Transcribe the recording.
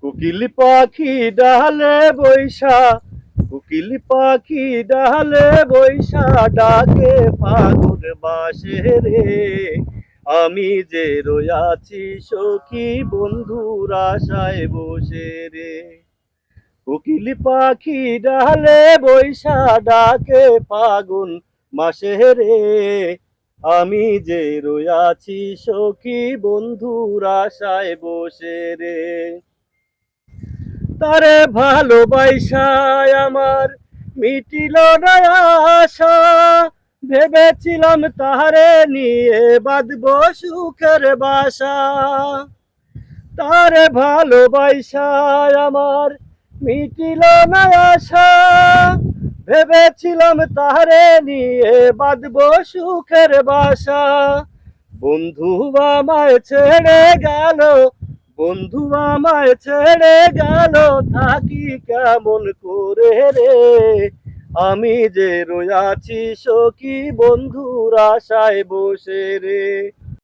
কোকিল পাখি ডালে বৈশা, কোকিল পাখি ডালে বৈশা ডাকে ফাগুন বাসে রে। আমি যে রয়াছি সখী বন্ধুর আশায় বসে রে। কোকিল পাখি ডালে বৈশা ডাকে ফাগুন মাসে রে। আমি যে রয়াছি সখী বন্ধুর আশায় বসে রে। তারে ভালোবাসায় আমার মিটিল না আশা, ভেবেছিলাম তাহারে নিয়ে বাঁধব সুখের বাসা। তারে ভালোবাসায় আমার মিটিল না আশা, ভেবেছিলাম তাহারে নিয়ে বাঁধব সুখের বাসা। বন্ধু আমায় ছেড়ে গেল, বন্ধু আমায় ছেড়ে গেল, থাকি কেমন করে রে। আমি যে রয়াছি সখী বন্ধুর আশায় বসে রে।